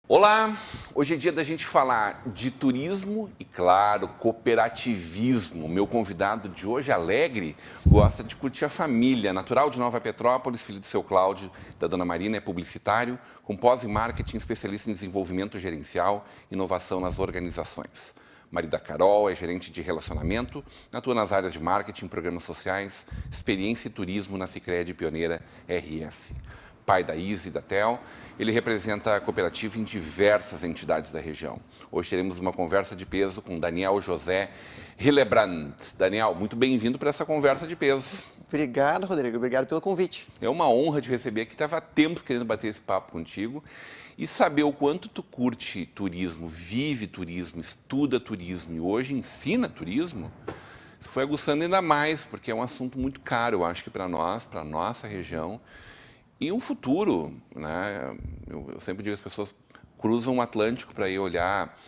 Olá! Hoje é dia da gente falar de turismo e, claro, cooperativismo. Meu convidado de hoje, Alegre, gosta de curtir a família. Natural de Nova Petrópolis, filho do seu Cláudio, da dona Marina, é publicitário, com pós em marketing, especialista em desenvolvimento gerencial e inovação nas organizações. Marido da Carol, é gerente de relacionamento, atua nas áreas de marketing, programas sociais, experiência e turismo na Sicredi Pioneira RS. Pai da Izzy e da Theo, ele representa a cooperativa em diversas entidades da região. Hoje teremos uma conversa de peso com Daniel José Hillebrand. Daniel, muito bem-vindo para essa conversa de peso. Obrigado, Rodrigo. Obrigado pelo convite. É uma honra te receber aqui. Estava há tempos querendo bater esse papo contigo e saber o quanto tu curte turismo, vive turismo, estuda turismo e hoje ensina turismo. Isso foi aguçando ainda mais, porque é um assunto muito caro, eu acho que para nós, para a nossa região. E um futuro, né? Eu sempre digo que as pessoas cruzam o Atlântico para ir olhar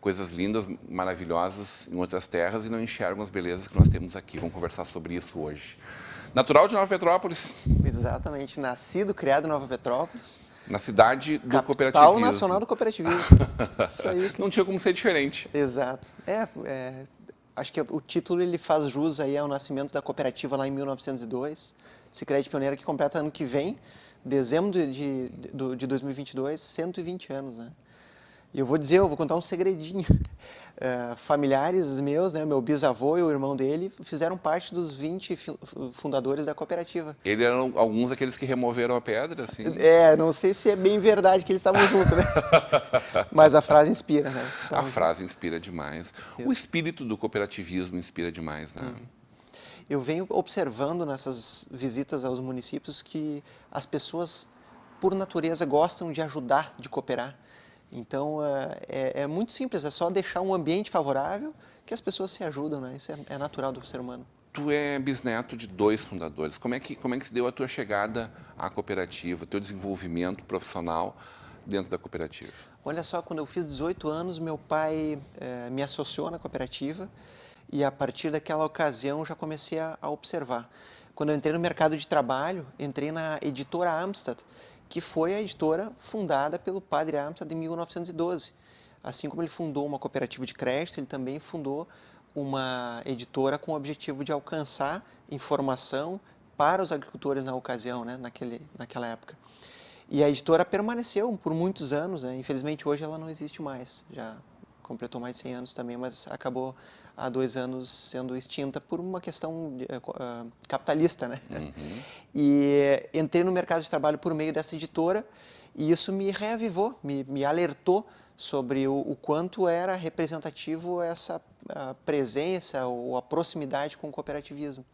coisas lindas, maravilhosas em outras terras e não enxergam as belezas que nós temos aqui. Vamos conversar sobre isso hoje. Natural de Nova Petrópolis. Exatamente. Nascido, criado em Nova Petrópolis. Na cidade do Capital cooperativismo. nacional do cooperativismo. Isso aí. Não tinha como ser diferente. Exato. Acho que o título ele faz jus aí ao nascimento da cooperativa lá em 1902. Sicredi Pioneira, que completa ano que vem, dezembro de 2022, 120 anos, né? E eu vou contar um segredinho. Familiares meus, né, meu bisavô e o irmão dele, fizeram parte dos 20 fundadores da cooperativa. Eles eram alguns daqueles que removeram a pedra, assim? Não sei se é bem verdade que eles estavam juntos, né? Mas a frase inspira, né? A frase inspira demais. Isso. O espírito do cooperativismo inspira demais, né? Eu venho observando nessas visitas aos municípios que as pessoas, por natureza, gostam de ajudar, de cooperar. Então, é muito simples, é só deixar um ambiente favorável que as pessoas se ajudam, né? Isso é natural do ser humano. Tu é bisneto de 2 fundadores. Como é que se deu a tua chegada à cooperativa, o teu desenvolvimento profissional dentro da cooperativa? Olha só, quando eu fiz 18 anos, meu pai me associou na cooperativa. E a partir daquela ocasião já comecei a observar. Quando eu entrei no mercado de trabalho, entrei na editora Amstrad, que foi a editora fundada pelo padre Amstrad em 1912. Assim como ele fundou uma cooperativa de crédito, ele também fundou uma editora com o objetivo de alcançar informação para os agricultores na ocasião, né, naquela época. E a editora permaneceu por muitos anos, né? Infelizmente hoje ela não existe mais, já completou mais de 100 anos também, mas acabou há 2 anos sendo extinta por uma questão capitalista, né? Uhum. E entrei no mercado de trabalho por meio dessa editora e isso me reavivou, me alertou sobre o quanto era representativo essa presença ou a proximidade com o cooperativismo.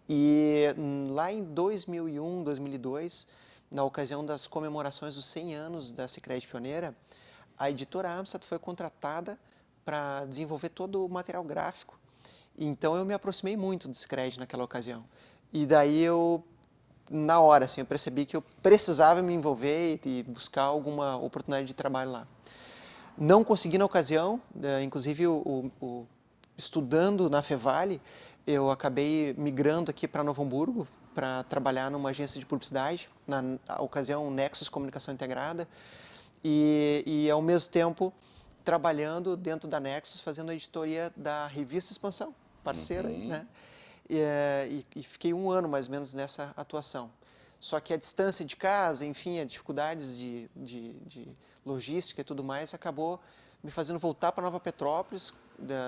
E lá em 2001, 2002, na ocasião das comemorações dos 100 anos da Sicredi Pioneira, a editora Amstrad foi contratada para desenvolver todo o material gráfico. Então eu me aproximei muito do Sicredi naquela ocasião. E daí na hora, assim, eu percebi que eu precisava me envolver e buscar alguma oportunidade de trabalho lá. Não consegui na ocasião, inclusive estudando na Fevale, eu acabei migrando aqui para Novo Hamburgo para trabalhar numa agência de publicidade, na ocasião Nexus Comunicação Integrada, e ao mesmo tempo trabalhando dentro da Nexus, fazendo a editoria da revista Expansão, parceira, né? E fiquei 1 ano mais ou menos nessa atuação. Só que a distância de casa, enfim, as dificuldades de logística e tudo mais, acabou me fazendo voltar para Nova Petrópolis,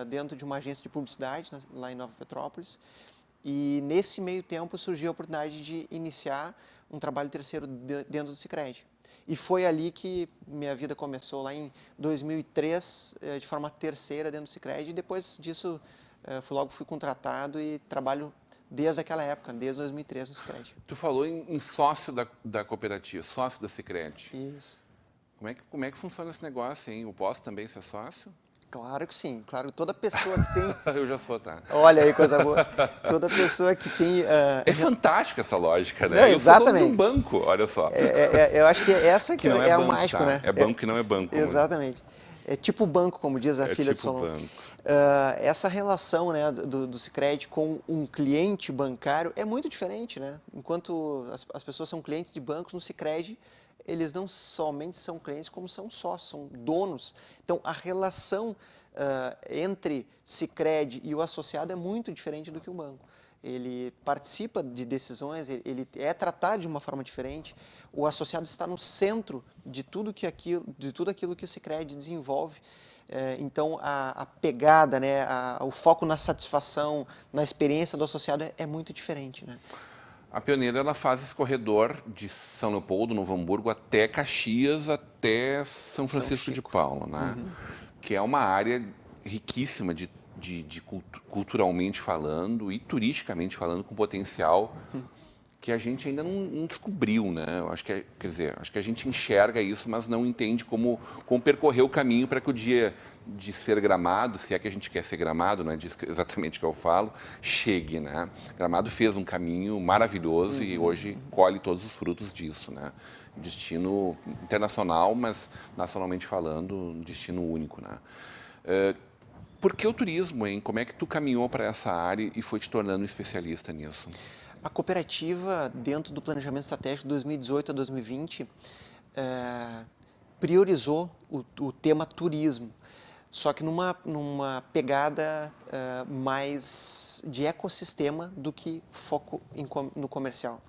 dentro de uma agência de publicidade, lá em Nova Petrópolis. E nesse meio tempo surgiu a oportunidade de iniciar um trabalho terceiro dentro do Sicredi. E foi ali que minha vida começou, lá em 2003, de forma terceira dentro do Sicredi. E depois disso, logo fui contratado e trabalho desde aquela época, desde 2003 no Sicredi. Tu falou em sócio da cooperativa, sócio da Sicredi. Isso. Como é que funciona esse negócio, hein? Eu posso também ser sócio? Claro que sim, claro, toda pessoa que tem... Eu já sou, tá? Olha aí, coisa boa. Toda pessoa que tem... É fantástica essa lógica, né? Não, Eu sou dono de um exatamente. banco, olha só. Eu acho que essa Que que não é é o banco, mágico, tá? né? É banco que não é banco. Exatamente. É tipo banco, como diz a É filha de tipo Solon. banco. Essa relação, né, do Sicredi com um cliente bancário é muito diferente, né? Enquanto as pessoas são clientes de bancos, no Sicredi eles não somente são clientes, como são sócios, são donos. Então, a relação entre Sicredi e o associado é muito diferente do que o banco. Ele participa de decisões, ele é tratado de uma forma diferente. O associado está no centro de tudo aquilo que o Sicredi desenvolve. Então, a pegada, né, o foco na satisfação, na experiência do associado é muito diferente, né? A Pioneira, ela faz esse corredor de São Leopoldo, Novo Hamburgo, até Caxias, até São Francisco de Paula, né? Que é uma área riquíssima culturalmente falando e turisticamente falando, com potencial que a gente ainda não descobriu, né? Eu acho que, quer dizer, acho que a gente enxerga isso, mas não entende como percorrer o caminho para que o dia de ser Gramado, se é que a gente quer ser Gramado, não é disso exatamente que eu falo, chegue, né? Gramado fez um caminho maravilhoso e hoje colhe todos os frutos disso, né? Destino internacional, mas nacionalmente falando, um destino único, né? Por que o turismo, hein? Como é que tu caminhou para essa área e foi te tornando um especialista nisso? A cooperativa, dentro do planejamento estratégico de 2018 a 2020, priorizou o tema turismo, só que numa pegada mais de ecossistema do que foco no comercial.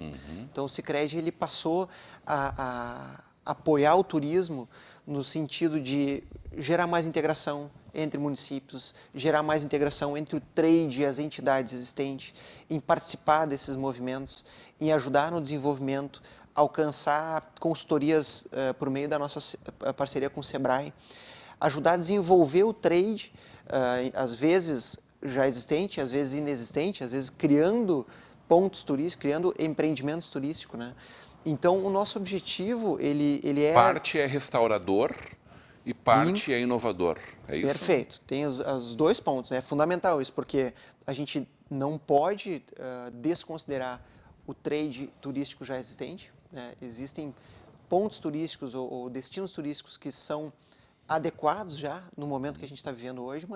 Então, o Sicredi ele passou a apoiar o turismo no sentido de gerar mais integração entre municípios, gerar mais integração entre o trade e as entidades existentes, em participar desses movimentos, em ajudar no desenvolvimento, alcançar consultorias por meio da nossa parceria com o Sebrae, ajudar a desenvolver o trade, às vezes já existente, às vezes inexistente, às vezes criando pontos turísticos, criando empreendimentos turísticos, né? Então, o nosso objetivo, ele é... Parte é restaurador e parte é inovador, é isso? Perfeito. Tem os dois pontos, né? É fundamental isso, porque a gente não pode desconsiderar o trade turístico já existente, né? Existem pontos turísticos ou destinos turísticos que são adequados já no momento que a gente está vivendo hoje,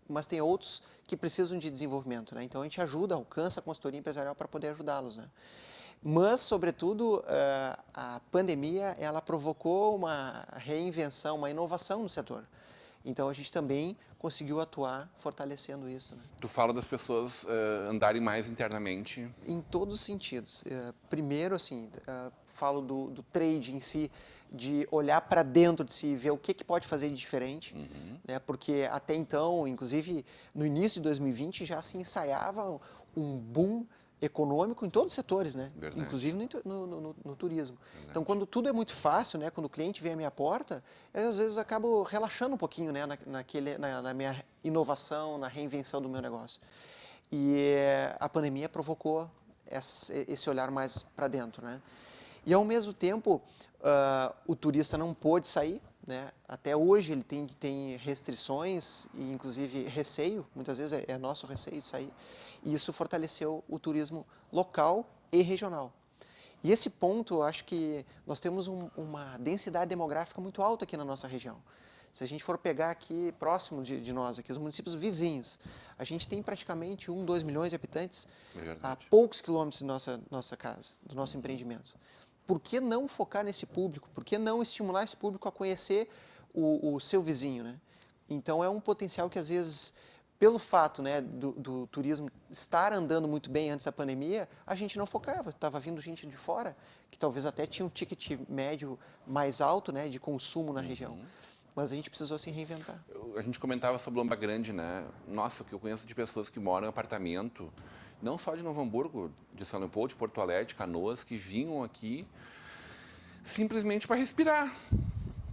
mas tem outros que precisam de desenvolvimento, né? Então, a gente ajuda, alcança a consultoria empresarial para poder ajudá-los, né? Mas, sobretudo, a pandemia ela provocou uma reinvenção, uma inovação no setor. Então, a gente também conseguiu atuar fortalecendo isso, né? Tu fala das pessoas andarem mais internamente. Em todos os sentidos. Primeiro, assim, falo do trade em si, de olhar para dentro de si, ver o que pode fazer de diferente, né? Porque até então, inclusive no início de 2020, já se ensaiava um boom econômico em todos os setores, né? Verdade. Inclusive no turismo. Verdade. Então, quando tudo é muito fácil, né? Quando o cliente vem à minha porta, eu às vezes acabo relaxando um pouquinho, né? na minha inovação, na reinvenção do meu negócio. E a pandemia provocou esse olhar mais para dentro, né? E ao mesmo tempo, o turista não pôde sair, né? Até hoje ele tem restrições e inclusive receio, muitas vezes é nosso receio de sair. E isso fortaleceu o turismo local e regional. E esse ponto, eu acho que nós temos uma densidade demográfica muito alta aqui na nossa região. Se a gente for pegar aqui próximo de nós, aqui os municípios vizinhos, a gente tem praticamente 2 milhões de habitantes a poucos quilômetros de nossa casa, do nosso empreendimento. Por que não focar nesse público? Por que não estimular esse público a conhecer o seu vizinho, né? Então, é um potencial que, às vezes, pelo fato, né, do turismo estar andando muito bem antes da pandemia, a gente não focava. Estava vindo gente de fora, que talvez até tinha um ticket médio mais alto, né, de consumo na região. Mas a gente precisou se reinventar. A gente comentava sobre Lomba Grande, né? Nossa, o que eu conheço de pessoas que moram em apartamento, não só de Novo Hamburgo, de São Leopoldo, de Porto Alegre, de Canoas, que vinham aqui simplesmente para respirar,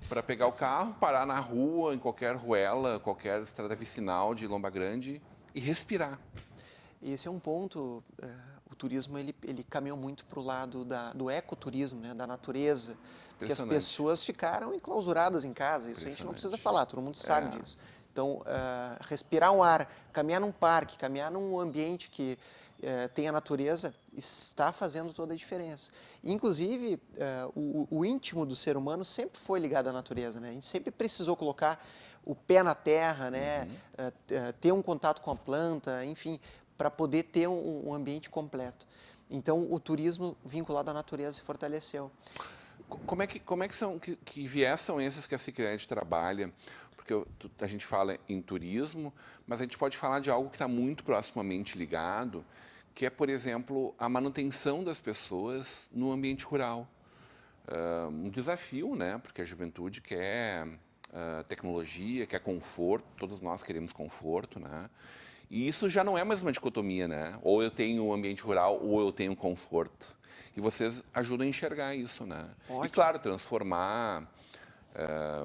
para pegar o carro, parar na rua, em qualquer ruela, qualquer estrada vicinal de Lomba Grande e respirar. Esse é um ponto, o turismo ele caminhou muito para o lado do ecoturismo, né, da natureza, porque as pessoas ficaram enclausuradas em casa, isso a gente não precisa falar, todo mundo sabe disso. Então, respirar um ar, caminhar num parque, caminhar num ambiente que tem a natureza, está fazendo toda a diferença. Inclusive, o íntimo do ser humano sempre foi ligado à natureza, né? A gente sempre precisou colocar o pé na terra, né? Ter um contato com a planta, enfim, para poder ter um ambiente completo. Então, o turismo vinculado à natureza se fortaleceu. Como é que são, que viés são esses que a Sicredi trabalha? Porque a gente fala em turismo, mas a gente pode falar de algo que está muito proximamente ligado, que é, por exemplo, a manutenção das pessoas no ambiente rural. Um desafio, né? Porque a juventude quer tecnologia, quer conforto, todos nós queremos conforto, né? E isso já não é mais uma dicotomia, né? Ou eu tenho um ambiente rural ou eu tenho conforto. E vocês ajudam a enxergar isso, né? Ótimo. E, claro, transformar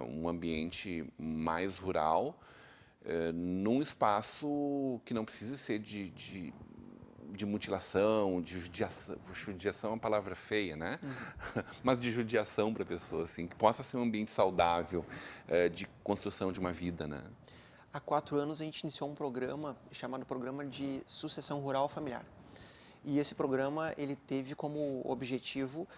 um ambiente mais rural num espaço que não precisa ser de mutilação, de judiação. Judiação é uma palavra feia, né? Mas de judiação para a pessoa, assim, que possa ser um ambiente saudável de construção de uma vida, né? Há 4 anos a gente iniciou um programa chamado Programa de Sucessão Rural Familiar. E esse programa ele teve como objetivo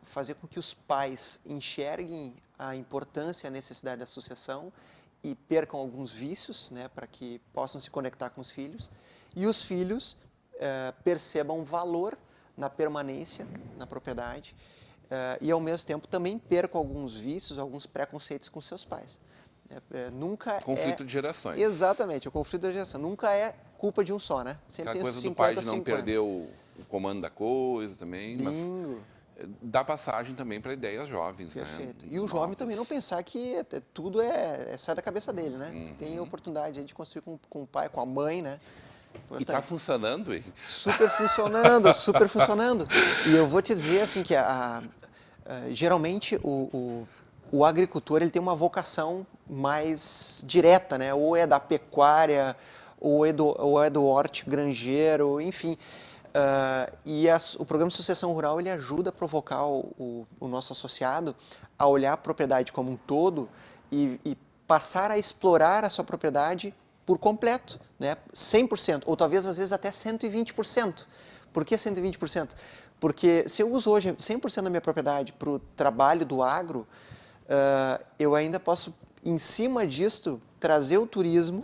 fazer com que os pais enxerguem a importância e a necessidade da sucessão e percam alguns vícios, né, para que possam se conectar com os filhos. E os filhos percebam valor na permanência na propriedade e, ao mesmo tempo, também percam alguns vícios, alguns preconceitos com seus pais. Nunca conflito de gerações. Exatamente, o conflito da geração. Nunca é culpa de um só, né? Sempre aquela tem coisa 50, do pai de não 50. perder o comando da coisa também, Bingo. mas dá passagem também para ideias jovens, Perfeito. né? E o jovem também não pensar que tudo sai da cabeça dele, né? Tem a oportunidade aí de construir com o pai, com a mãe, né? E está funcionando, hein? Super funcionando, super funcionando. E eu vou te dizer assim que geralmente o agricultor ele tem uma vocação mais direta, né? Ou é da pecuária, ou é do horti granjeiro, enfim. O programa de sucessão rural ele ajuda a provocar o nosso associado a olhar a propriedade como um todo e passar a explorar a sua propriedade por completo, né? 100%, ou talvez às vezes até 120%. Por que 120%? Porque se eu uso hoje 100% da minha propriedade para o trabalho do agro, eu ainda posso, em cima disto, trazer o turismo,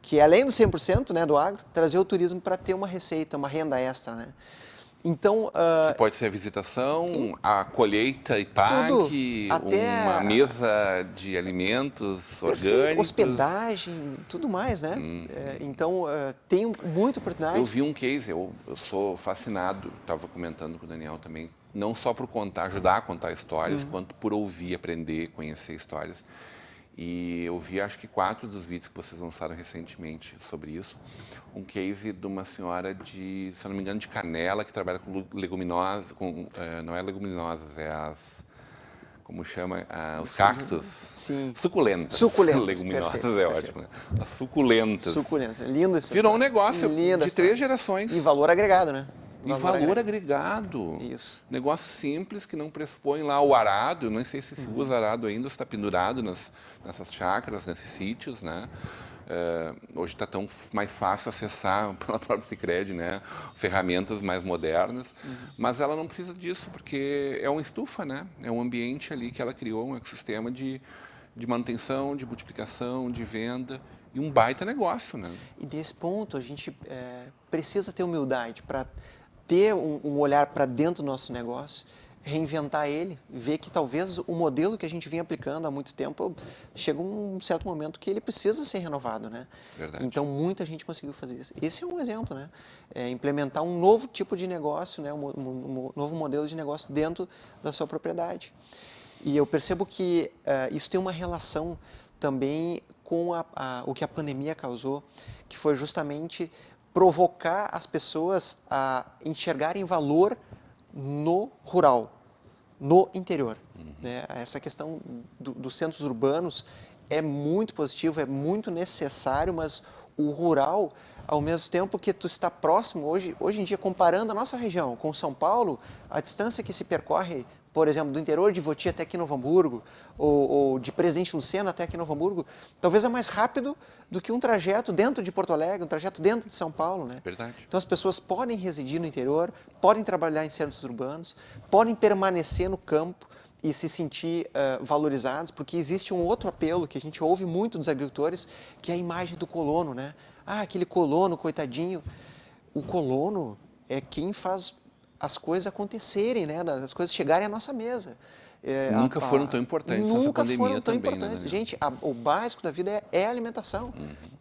que é além do 100%, né, do agro, trazer o turismo para ter uma receita, uma renda extra, né? Então, que pode ser a visitação, a colheita e pague, até uma mesa de alimentos perfeito, orgânicos. Hospedagem, tudo mais, né? Então, tem muita oportunidade. Eu vi um case, eu sou fascinado, estava comentando com o Daniel também, não só por ajudar a contar histórias, quanto por ouvir, aprender, conhecer histórias. E eu vi, acho que 4 dos vídeos que vocês lançaram recentemente sobre isso. Um case de uma senhora se eu não me engano, de Canela, que trabalha com leguminosas, não é leguminosas, é como chama? Os cactos. Sim. Suculentas. Suculentas, Leguminosas perfeito, é perfeito. ótimo, né? As suculentas. Suculentas. Lindo esse Virou um negócio de 3 gerações. E valor agregado, né? E valor agregado. Isso. Negócio simples que não pressupõe lá o arado. Eu não sei se usa arado ainda, se está pendurado nessas chácaras, nesses sítios, né? Hoje está tão mais fácil acessar pela própria Sicredi, né? Ferramentas mais modernas. Mas ela não precisa disso, porque é uma estufa, né? É um ambiente ali que ela criou, um ecossistema de manutenção, de multiplicação, de venda. E um baita negócio, né? E nesse ponto a gente precisa ter humildade para ter um olhar para dentro do nosso negócio, reinventar ele, ver que talvez o modelo que a gente vinha aplicando há muito tempo, chega um certo momento que ele precisa ser renovado, né? Verdade. Então muita gente conseguiu fazer isso. Esse é um exemplo, né? Implementar um novo tipo de negócio, né? Um novo modelo de negócio dentro da sua propriedade. E eu percebo que isso tem uma relação também com o que a pandemia causou, que foi justamente provocar as pessoas a enxergarem valor no rural, no interior. Né? Essa questão dos centros urbanos é muito positivo, é muito necessário, mas o rural, ao mesmo tempo que tu está próximo, hoje em dia, comparando a nossa região com São Paulo, a distância que se percorre por exemplo, do interior de Voti até aqui em Novo Hamburgo, ou de Presidente Lucena até aqui em Novo Hamburgo, talvez é mais rápido do que um trajeto dentro de Porto Alegre, um trajeto dentro de São Paulo, né? Verdade. Então as pessoas podem residir no interior, podem trabalhar em centros urbanos, podem permanecer no campo e se sentir valorizados, porque existe um outro apelo que a gente ouve muito dos agricultores, que é a imagem do colono, né? Ah, aquele colono, coitadinho. O colono é quem faz as coisas acontecerem, né? As coisas chegarem à nossa mesa. Nunca foram tão importantes nessa pandemia foram tão também, importantes. né? Gente, o básico da vida é a alimentação.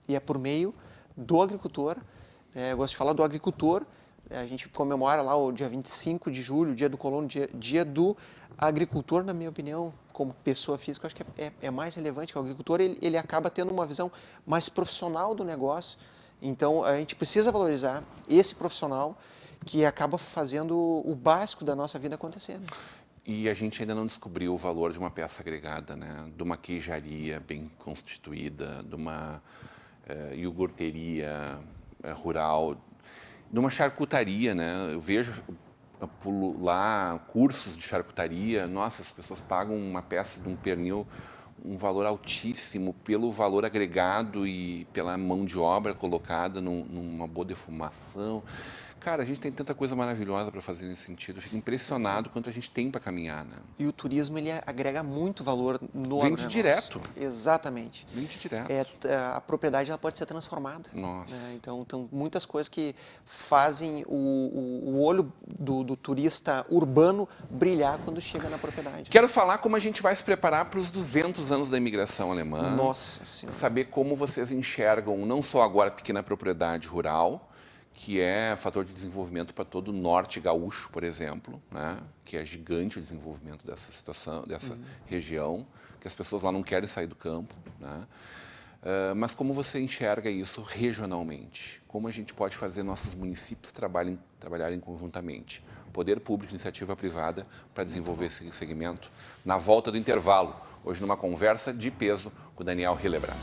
E é por meio do agricultor. Eu gosto de falar do agricultor. A gente comemora lá o dia 25 de julho, o dia do colono, dia do agricultor, na minha opinião, como pessoa física, eu acho que é mais relevante que o agricultor, ele acaba tendo uma visão mais profissional do negócio. Então, a gente precisa valorizar esse profissional que acaba fazendo o básico da nossa vida acontecer. E a gente ainda não descobriu o valor de uma peça agregada, né? De uma queijaria bem constituída, de uma iogurteria rural, de uma charcutaria, né? Eu vejo lá cursos de charcutaria, nossa, as pessoas pagam uma peça de um pernil um valor altíssimo pelo valor agregado e pela mão de obra colocada numa boa defumação. Cara, a gente tem tanta coisa maravilhosa para fazer nesse sentido. Eu fico impressionado quanto a gente tem para caminhar, né? E o turismo, ele agrega muito valor no Vende agronegócio. direto. Exatamente. Vende direto. A propriedade ela pode ser transformada. Nossa. Né? Então, muitas coisas que fazem o olho do turista urbano brilhar quando chega na propriedade. Quero falar como a gente vai se preparar para os 200 anos da imigração alemã. Nossa Senhora. Saber como vocês enxergam, não só agora a pequena propriedade rural, que é fator de desenvolvimento para todo o norte gaúcho, por exemplo, né? Que é gigante o desenvolvimento dessa situação, dessa região, que as pessoas lá não querem sair do campo, né? Mas como você enxerga isso regionalmente? Como a gente pode fazer nossos municípios trabalharem conjuntamente? Poder público, iniciativa privada, para desenvolver esse segmento? Na volta do intervalo, hoje numa conversa de peso com o Daniel Hillebrand.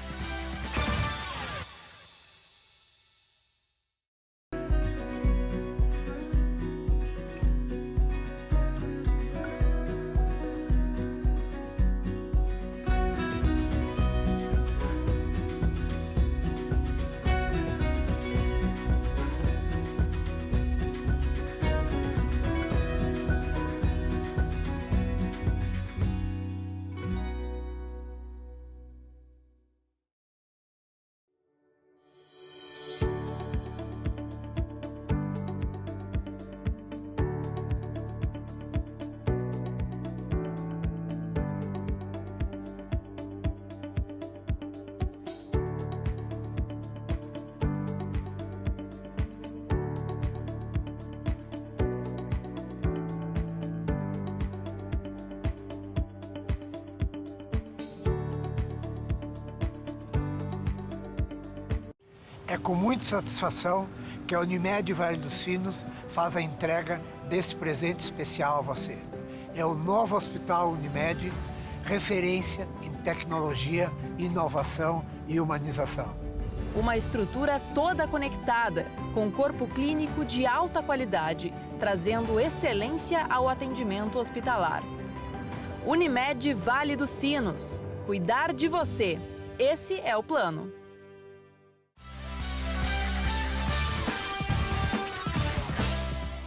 É com muita satisfação que a Unimed Vale dos Sinos faz a entrega deste presente especial a você. É o novo Hospital Unimed, referência em tecnologia, inovação e humanização. Uma estrutura toda conectada, com corpo clínico de alta qualidade, trazendo excelência ao atendimento hospitalar. Unimed Vale dos Sinos. Cuidar de você. Esse é o plano.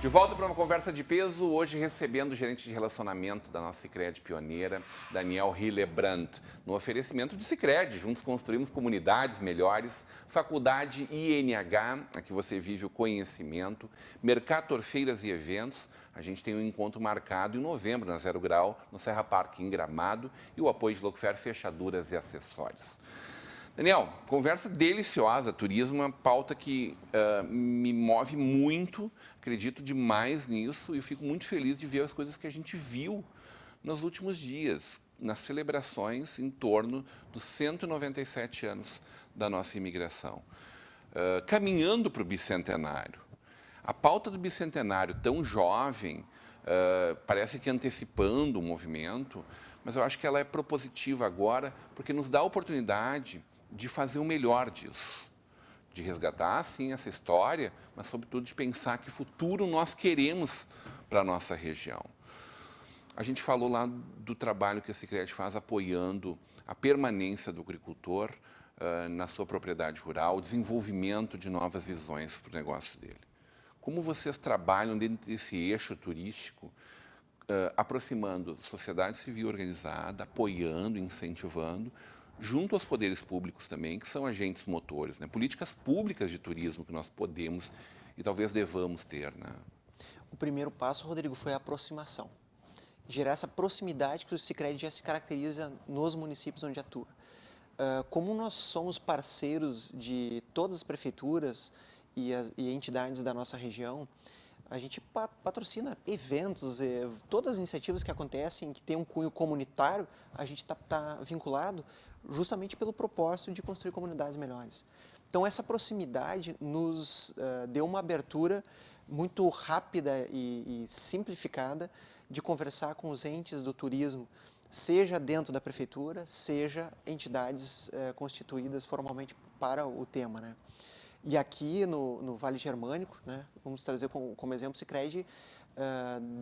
De volta para uma conversa de peso, hoje recebendo o gerente de relacionamento da nossa Sicredi pioneira, Daniel Hillebrand, no oferecimento de Sicredi. Juntos construímos comunidades melhores, faculdade INH, aqui você vive o conhecimento, Mercator Feiras e Eventos. A gente tem um encontro marcado em novembro, na Zero Grau, no Serra Parque, em Gramado, e o apoio de Locofer Fechaduras e Acessórios. Daniel, conversa deliciosa, turismo é uma pauta que me move muito, acredito demais nisso e eu fico muito feliz de ver as coisas que a gente viu nos últimos dias, nas celebrações em torno dos 197 anos da nossa imigração. Caminhando para o bicentenário. A pauta do bicentenário tão jovem, parece que antecipando o movimento, mas eu acho que ela é propositiva agora porque nos dá a oportunidade de fazer o melhor disso, de resgatar, sim, essa história, mas, sobretudo, de pensar que futuro nós queremos para a nossa região. A gente falou lá do trabalho que a Sicredi faz apoiando a permanência do agricultor na sua propriedade rural, o desenvolvimento de novas visões para o negócio dele. Como vocês trabalham dentro desse eixo turístico, aproximando sociedade civil organizada, apoiando, incentivando, junto aos poderes públicos também, que são agentes motores, né? Políticas públicas de turismo que nós podemos e talvez devamos ter, né? O primeiro passo, Rodrigo, foi a aproximação. Gerar essa proximidade que o Sicredi já se caracteriza nos municípios onde atua. Como nós somos parceiros de todas as prefeituras e entidades da nossa região, a gente patrocina eventos, todas as iniciativas que acontecem, que tem um cunho comunitário, a gente está vinculado justamente pelo propósito de construir comunidades melhores. Então, essa proximidade nos deu uma abertura muito rápida e simplificada de conversar com os entes do turismo, seja dentro da prefeitura, seja entidades constituídas formalmente para o tema, né? E aqui no Vale Germânico, né, vamos trazer como exemplo o Sicredi,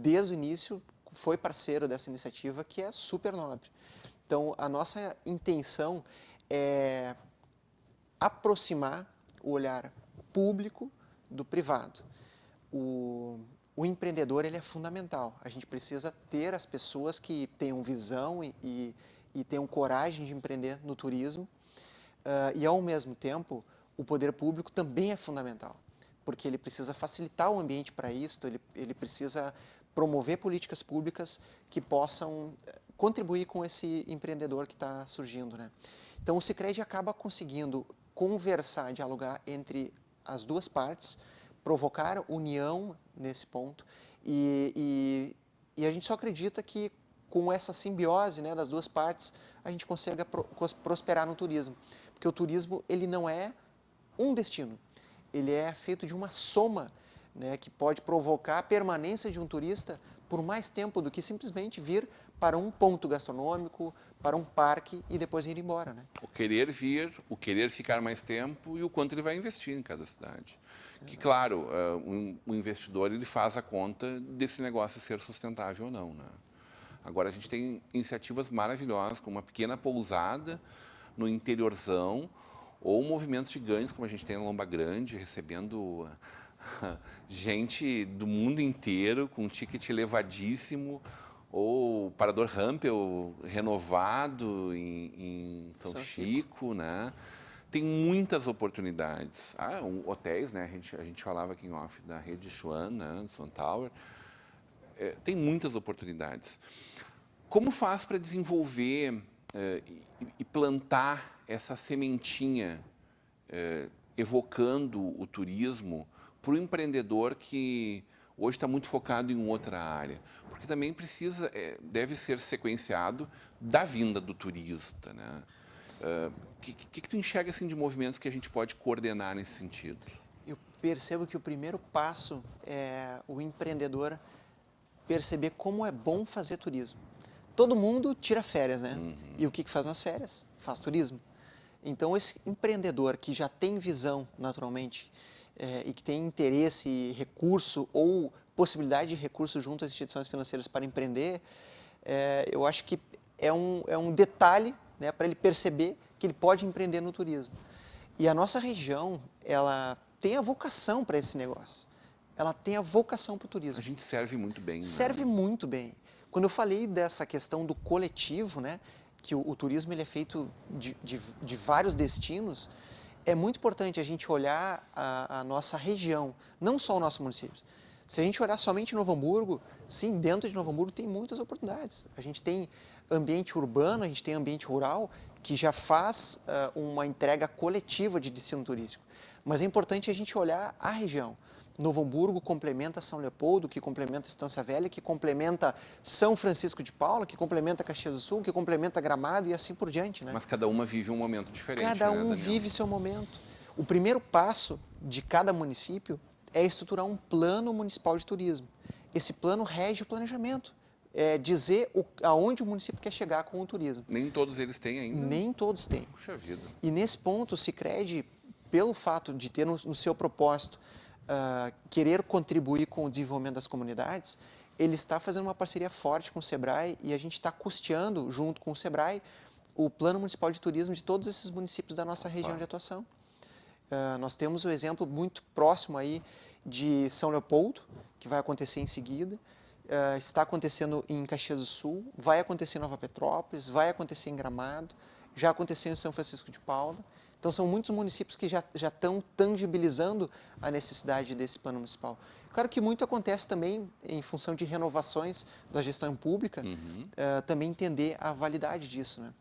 desde o início foi parceiro dessa iniciativa que é super nobre. Então, a nossa intenção é aproximar o olhar público do privado. O empreendedor ele é fundamental. A gente precisa ter as pessoas que tenham visão e tenham coragem de empreender no turismo e, ao mesmo tempo, o poder público também é fundamental, porque ele precisa facilitar o ambiente para isso, ele precisa promover políticas públicas que possam contribuir com esse empreendedor que está surgindo, né? Então, o Sicredi acaba conseguindo conversar, dialogar entre as duas partes, provocar união nesse ponto e a gente só acredita que com essa simbiose, né, das duas partes, a gente consegue prosperar no turismo, porque o turismo ele não é um destino, ele é feito de uma soma, né, que pode provocar a permanência de um turista por mais tempo do que simplesmente vir para um ponto gastronômico, para um parque e depois ir embora, né? O querer vir, o querer ficar mais tempo e o quanto ele vai investir em cada cidade. Que, claro, o investidor ele faz a conta desse negócio ser sustentável ou não, né? Agora, a gente tem iniciativas maravilhosas, como uma pequena pousada no interiorzão, ou movimentos gigantes, como a gente tem na Lomba Grande, recebendo gente do mundo inteiro com um ticket elevadíssimo, ou o Parador Rampel renovado em São Chico, né? Tem muitas oportunidades. Hotéis, né? A gente falava aqui em off da rede Xuan, né? Swan Tower. Tem muitas oportunidades. Como faz para desenvolver e plantar essa sementinha, evocando o turismo para o empreendedor que hoje está muito focado em outra área? Porque também deve ser sequenciado da vinda do turista, né? Que tu enxerga assim, de movimentos que a gente pode coordenar nesse sentido? Eu percebo que o primeiro passo é o empreendedor perceber como é bom fazer turismo. Todo mundo tira férias, né? Uhum. E o que faz nas férias? Faz turismo. Então, esse empreendedor que já tem visão, naturalmente, e que tem interesse, recurso ou possibilidade de recurso junto às instituições financeiras para empreender, eu acho que é um detalhe, né, para ele perceber que ele pode empreender no turismo. E a nossa região, ela tem a vocação para esse negócio. Ela tem a vocação para o turismo. A gente serve muito bem. Serve muito bem. Quando eu falei dessa questão do coletivo, né, que o turismo ele é feito de vários destinos, é muito importante a gente olhar a nossa região, não só o nosso município. Se a gente olhar somente Novo Hamburgo, sim, dentro de Novo Hamburgo tem muitas oportunidades. A gente tem ambiente urbano, a gente tem ambiente rural, que já faz uma entrega coletiva de destino turístico. Mas é importante a gente olhar a região. Novo Hamburgo complementa São Leopoldo, que complementa Estância Velha, que complementa São Francisco de Paula, que complementa Caxias do Sul, que complementa Gramado e assim por diante, né? Mas cada uma vive um momento diferente, Cada né, um Daniel? vive seu momento. O primeiro passo de cada município é estruturar um plano municipal de turismo. Esse plano rege o planejamento. É dizer aonde o município quer chegar com o turismo. Nem todos eles têm ainda? Nem todos têm. Puxa vida. E nesse ponto, o Sicredi, pelo fato de ter no seu propósito querer contribuir com o desenvolvimento das comunidades, ele está fazendo uma parceria forte com o Sebrae e a gente está custeando, junto com o Sebrae, o Plano Municipal de Turismo de todos esses municípios da nossa região de atuação. Nós temos um exemplo muito próximo aí de São Leopoldo, que vai acontecer em seguida. Está acontecendo em Caxias do Sul, vai acontecer em Nova Petrópolis, vai acontecer em Gramado, já aconteceu em São Francisco de Paula. Então, são muitos municípios que já estão tangibilizando a necessidade desse plano municipal. Claro que muito acontece também em função de renovações da gestão pública, também entender a validade disso, né?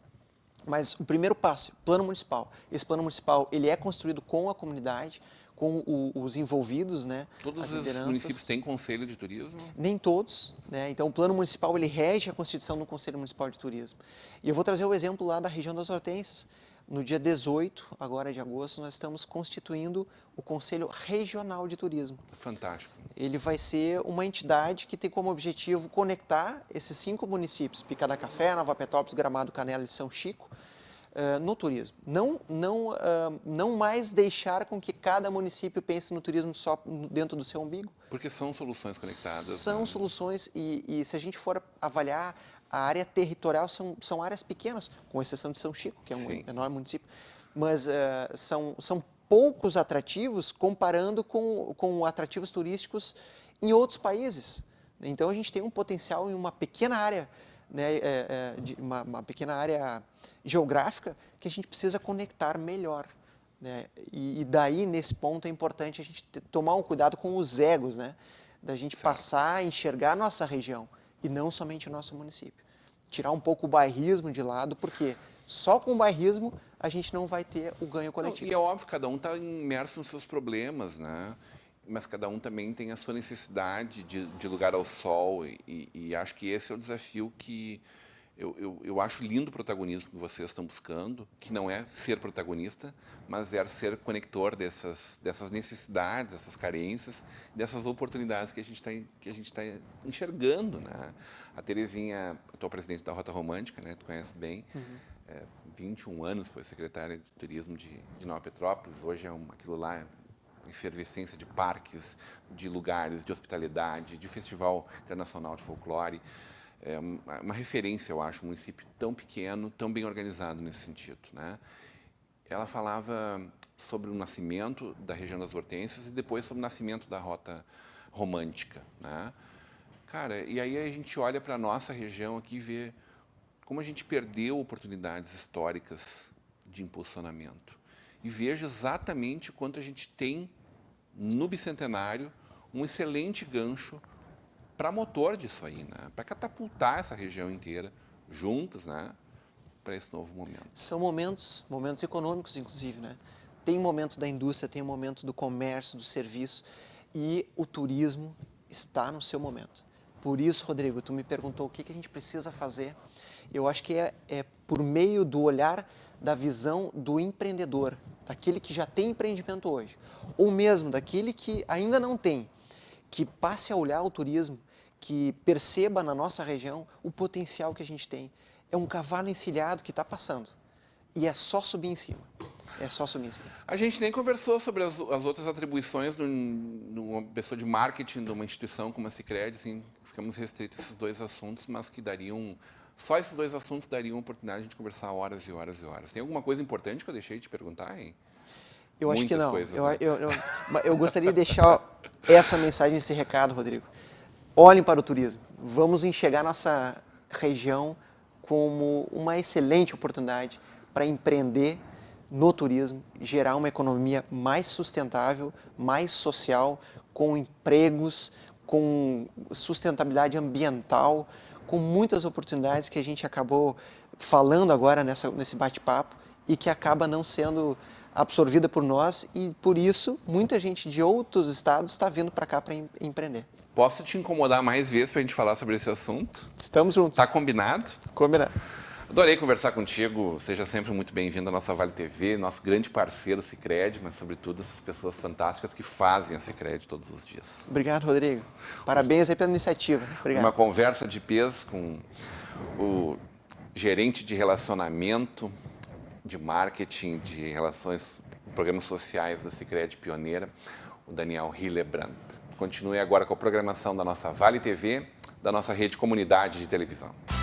Mas o primeiro passo, plano municipal. Esse plano municipal, ele é construído com a comunidade, com os envolvidos, né? Todos os municípios têm conselho de turismo? Nem todos, né? Então, o plano municipal, ele rege a constituição do Conselho Municipal de Turismo. E eu vou trazer o exemplo lá da região das Hortênsias. No dia 18, agora de agosto, nós estamos constituindo o Conselho Regional de Turismo. Fantástico. Ele vai ser uma entidade que tem como objetivo conectar esses 5 municípios, Picada Café, Nova Petrópolis, Gramado, Canela e São Chico, no turismo. Não mais deixar com que cada município pense no turismo só dentro do seu umbigo. Porque são soluções conectadas. São soluções e se a gente for avaliar a área territorial, são áreas pequenas, com exceção de São Chico, que é um enorme município, mas são poucos atrativos comparando com atrativos turísticos em outros países. Então, a gente tem um potencial em uma pequena área, né, uma pequena área geográfica que a gente precisa conectar melhor. Né? E daí, nesse ponto, é importante a gente tomar um cuidado com os egos, né? Da gente passar a enxergar a nossa região e não somente o nosso município. Tirar um pouco o bairrismo de lado, porque só com o bairrismo a gente não vai ter o ganho coletivo. Não, e é óbvio, cada um está imerso nos seus problemas, né? Mas cada um também tem a sua necessidade de lugar ao sol e acho que esse é o desafio que eu acho lindo o protagonismo que vocês estão buscando, que não é ser protagonista, mas é ser conector dessas necessidades, dessas carências, dessas oportunidades que a gente está enxergando, né? A Terezinha, atual presidente da Rota Romântica, né? Tu conhece bem, 21 anos foi secretária de turismo de Nova Petrópolis, hoje aquilo lá, efervescência de parques, de lugares, de hospitalidade, de festival internacional de folclore. É uma referência, eu acho, um município tão pequeno, tão bem organizado nesse sentido, né? Ela falava sobre o nascimento da região das Hortênsias e depois sobre o nascimento da Rota Romântica, né? Cara, e aí a gente olha para a nossa região aqui e vê como a gente perdeu oportunidades históricas de impulsionamento. E vejo exatamente quanto a gente tem no Bicentenário um excelente gancho para motor disso aí, né? Para catapultar essa região inteira juntas, né? Para esse novo momento. São momentos econômicos, inclusive, né? Tem momento da indústria, tem momento do comércio, do serviço e o turismo está no seu momento. Por isso, Rodrigo, tu me perguntou o que a gente precisa fazer. Eu acho que é por meio do olhar da visão do empreendedor, daquele que já tem empreendimento hoje, ou mesmo daquele que ainda não tem, que passe a olhar o turismo, que perceba na nossa região o potencial que a gente tem. É um cavalo encilhado que está passando e é só subir em cima. É só subir em cima. A gente nem conversou sobre as outras atribuições de uma pessoa de marketing de uma instituição como a Sicredi, assim, ficamos restritos a esses 2 assuntos, mas que dariam... Só esses 2 assuntos dariam a oportunidade de a gente conversar horas e horas e horas. Tem alguma coisa importante que eu deixei de te perguntar, hein? Eu acho que não. Coisas, eu gostaria de deixar essa mensagem, esse recado, Rodrigo. Olhem para o turismo. Vamos enxergar nossa região como uma excelente oportunidade para empreender no turismo, gerar uma economia mais sustentável, mais social, com empregos, com sustentabilidade ambiental, com muitas oportunidades que a gente acabou falando agora nesse bate-papo e que acaba não sendo absorvida por nós e, por isso, muita gente de outros estados está vindo para cá para empreender. Posso te incomodar mais vezes para a gente falar sobre esse assunto? Estamos juntos. Tá combinado? Combinado. Adorei conversar contigo. Seja sempre muito bem-vindo à nossa Vale TV, nosso grande parceiro Sicredi, mas, sobretudo, essas pessoas fantásticas que fazem a Sicredi todos os dias. Obrigado, Rodrigo. Parabéns aí pela iniciativa. Obrigado. Uma conversa de peso com o gerente de relacionamento, de marketing, de relações, programas sociais da Sicredi pioneira, o Daniel Hillebrand. Continue agora com a programação da nossa Vale TV, da nossa rede Comunidade de Televisão.